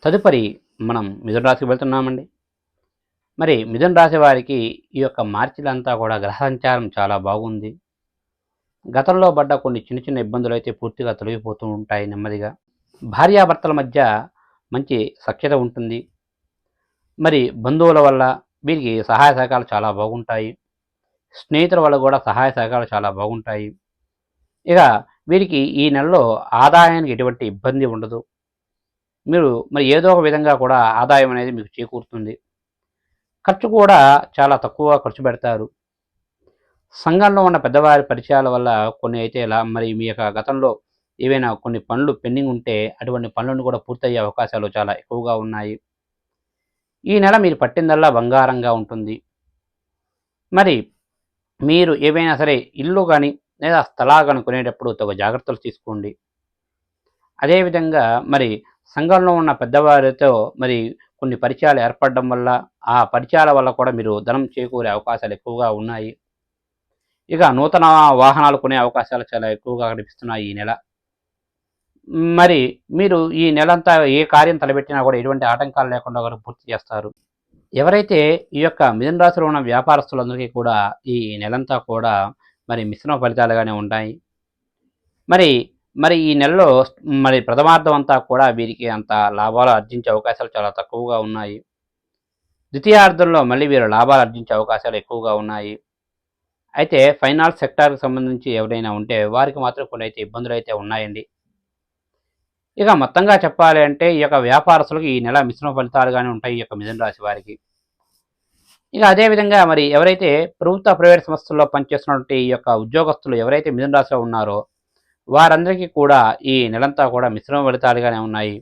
తదుపరి మనం మిథున రాశికి వెళ్తున్నామండి. మరి మిథున రాశి వారికి ఈ యొక్క మార్చిలంతా కూడా గ్రహ సంచారం చాలా బాగుంది. గతంలో పడ్డ కొన్ని చిన్న చిన్న ఇబ్బందులైతే పూర్తిగా తొలగిపోతూ ఉంటాయి నెమ్మదిగా. భార్యాభర్తల మధ్య మంచి సఖ్యత ఉంటుంది. మరి బంధువుల వల్ల వీరికి సహాయ సహకారాలు చాలా బాగుంటాయి. స్నేహితుల వల్ల కూడా సహాయ సహకారాలు చాలా బాగుంటాయి. ఇక వీరికి ఈ నెలలో ఆదాయానికి ఎటువంటి ఇబ్బంది ఉండదు. మీరు మరి ఏదో ఒక విధంగా కూడా ఆదాయం అనేది మీకు చేకూరుతుంది. ఖర్చు కూడా చాలా తక్కువగా ఖర్చు పెడతారు. సంఘంలో ఉన్న పెద్దవారి పరిచయాల వల్ల కొన్ని అయితే మరి మీ యొక్క గతంలో ఏవైనా కొన్ని పనులు పెండింగ్ ఉంటే అటువంటి పనులను కూడా పూర్తయ్యే అవకాశాలు చాలా ఎక్కువగా ఉన్నాయి. ఈ నెల మీరు పట్టిందల్లా బంగారంగా ఉంటుంది. మరి మీరు ఏవైనా సరే ఇల్లు కానీ లేదా స్థలాలు కానీ కొనేటప్పుడు తగు జాగ్రత్తలు తీసుకోండి. అదేవిధంగా మరి సంఘంలో ఉన్న పెద్దవారితో మరి కొన్ని పరిచయాలు ఏర్పడడం వల్ల ఆ పరిచయాల వల్ల కూడా మీరు ధనం చేకూరే అవకాశాలు ఎక్కువగా ఉన్నాయి. ఇక నూతన వాహనాలు కొనే అవకాశాలు చాలా ఎక్కువగా కనిపిస్తున్నాయి ఈ నెల. మరి మీరు ఈ నెలంతా ఏ కార్యం తలపెట్టినా కూడా ఎటువంటి ఆటంకాలు లేకుండా కూడా పూర్తి చేస్తారు. ఎవరైతే ఈ యొక్క మిథున రాశిలో ఉన్న వ్యాపారస్తులందరికీ కూడా ఈ నెలంతా కూడా మరి మిశ్రమ ఫలితాలుగానే ఉంటాయి. మరి మరి ఈ నెలలో మరి ప్రథమార్థం అంతా కూడా వీరికి అంత లాభాలు ఆర్జించే అవకాశాలు చాలా తక్కువగా ఉన్నాయి. ద్వితీయార్థంలో మళ్ళీ వీరు లాభాలు ఆర్జించే అవకాశాలు ఎక్కువగా ఉన్నాయి. అయితే ఫైనాన్స్ సెక్టార్కి సంబంధించి ఎవరైనా ఉంటే వారికి మాత్రం కొన్ని అయితే ఇబ్బందులు అయితే ఉన్నాయండి. ఇక మొత్తంగా చెప్పాలి అంటే ఈ యొక్క వ్యాపారస్తులకు ఈ నెల మిశ్రమ ఫలితాలుగానే ఉంటాయి ఈ యొక్క మిథున రాశి వారికి. ఇక అదేవిధంగా మరి ఎవరైతే ప్రభుత్వ ప్రైవేట్ సంస్థల్లో పనిచేస్తున్నటువంటి ఈ యొక్క ఉద్యోగస్తులు ఎవరైతే మిథున రాశిలో ఉన్నారో వారందరికీ కూడా ఈ నెలంతా కూడా మిశ్రమ ఫలితాలుగానే ఉన్నాయి.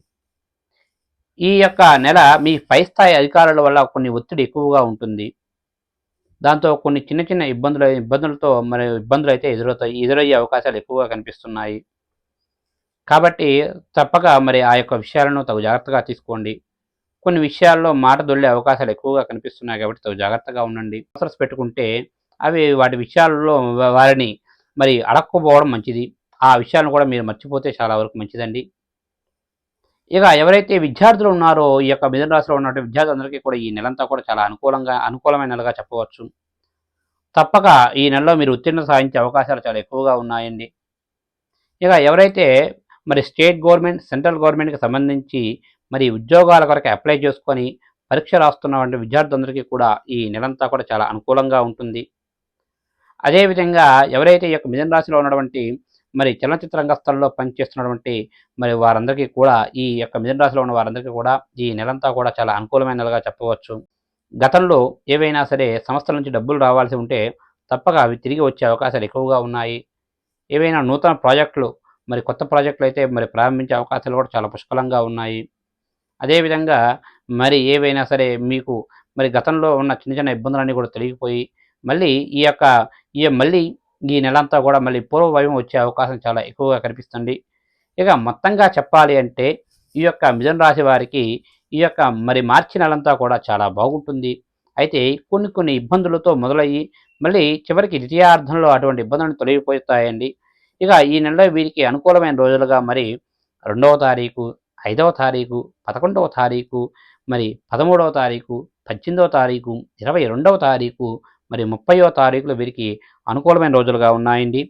ఈ యొక్క నెల మీ పై స్థాయి అధికారుల వల్ల కొన్ని ఒత్తిడి ఎక్కువగా ఉంటుంది. దాంతో కొన్ని చిన్న చిన్న ఇబ్బందులు అయితే ఎదురయ్యే అవకాశాలు ఎక్కువగా కనిపిస్తున్నాయి. కాబట్టి తప్పక మరి ఆ యొక్క విషయాలను తగు జాగ్రత్తగా తీసుకోండి. కొన్ని విషయాల్లో మాట దొల్లే అవకాశాలు ఎక్కువగా కనిపిస్తున్నాయి కాబట్టి తగు జాగ్రత్తగా ఉండండి. అవసరం పెట్టుకుంటే అవి వాటి విషయాలలో వారిని మరి అడక్కపోవడం మంచిది. ఆ విషయాలను కూడా మీరు మర్చిపోతే చాలా వరకు మంచిదండి. ఇక ఎవరైతే విద్యార్థులు ఉన్నారో ఈ యొక్క మిథున రాశిలో ఉన్నటువంటి విద్యార్థులందరికీ కూడా ఈ నెలంతా కూడా చాలా అనుకూలమైన నెలగా చెప్పవచ్చు. తప్పక ఈ నెలలో మీరు ఉత్తీర్ణత సాధించే అవకాశాలు చాలా ఎక్కువగా ఉన్నాయండి. ఇక ఎవరైతే మరి స్టేట్ గవర్నమెంట్, సెంట్రల్ గవర్నమెంట్కి సంబంధించి మరి ఉద్యోగాల కొరకు అప్లై చేసుకొని పరీక్ష రాస్తున్నటువంటి విద్యార్థులందరికీ కూడా ఈ నెలంతా కూడా చాలా అనుకూలంగా ఉంటుంది. అదేవిధంగా ఎవరైతే ఈ యొక్క మిథున రాశిలో ఉన్నటువంటి మరి చలనచిత్ర రంగస్థలంలో పనిచేస్తున్నటువంటి మరి వారందరికీ కూడా ఈ యొక్క మిథున రాశిలో ఉన్న వారందరికీ కూడా ఈ నెలంతా కూడా చాలా అనుకూలమైన నెలగా చెప్పవచ్చు. గతంలో ఏవైనా సరే సంస్థల నుంచి డబ్బులు రావాల్సి ఉంటే తప్పక అవి తిరిగి వచ్చే అవకాశాలు ఎక్కువగా ఉన్నాయి. ఏవైనా నూతన ప్రాజెక్టులు మరి కొత్త ప్రాజెక్టులు అయితే మరి ప్రారంభించే అవకాశాలు కూడా చాలా పుష్కలంగా ఉన్నాయి. అదేవిధంగా మరి ఏవైనా సరే మీకు మరి గతంలో ఉన్న చిన్న చిన్న ఇబ్బందులన్నీ కూడా తొలగిపోయి మళ్ళీ మళ్ళీ ఈ నెలంతా కూడా మళ్ళీ పూర్వ వైభవం వచ్చే అవకాశం చాలా ఎక్కువగా కనిపిస్తుంది. ఇక మొత్తంగా చెప్పాలి అంటే ఈ యొక్క మిథున రాశి వారికి ఈ యొక్క మరి మార్చి నెలంతా కూడా చాలా బాగుంటుంది. అయితే కొన్ని ఇబ్బందులతో మొదలయ్యి మళ్ళీ చివరికి ద్వితీయార్థంలో అటువంటి ఇబ్బందులను తొలగిపోతాయండి. ఇక ఈ నెలలో వీరికి అనుకూలమైన రోజులుగా మరి 2వ తారీఖు, 5వ తారీఖు, 11వ తారీఖు, మరి 13వ తారీఖు, 18వ తారీఖు, 22వ తారీఖు, మరి 30వ తారీఖులు వీరికి అనుకూలమైన రోజులుగా ఉన్నాయండి.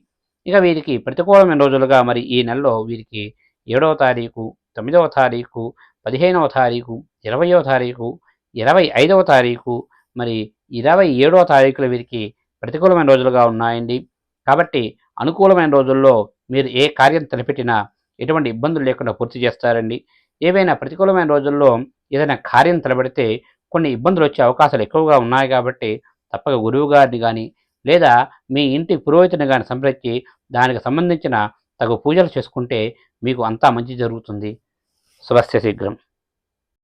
ఇక వీరికి ప్రతికూలమైన రోజులుగా మరి ఈ నెలలో వీరికి 7వ తారీఖు, 9వ తారీఖు, 15వ తారీఖు, 20వ తారీఖు, 25వ తారీఖు, మరి 27వ తారీఖులు వీరికి ప్రతికూలమైన రోజులుగా ఉన్నాయండి. కాబట్టి అనుకూలమైన రోజుల్లో మీరు ఏ కార్యం తలపెట్టినా ఎటువంటి ఇబ్బందులు లేకుండా పూర్తి చేస్తారండి. ఏవైనా ప్రతికూలమైన రోజుల్లో ఏదైనా కార్యం తలపెడితే కొన్ని ఇబ్బందులు వచ్చే అవకాశాలు ఎక్కువగా ఉన్నాయి కాబట్టి తప్పక గురువు గారిని కానీ లేదా మీ ఇంటి పురోహితుని కానీ సంప్రదించి దానికి సంబంధించిన తగు పూజలు చేసుకుంటే మీకు అంతా మంచి జరుగుతుంది. శుభస్య శీఘ్రం.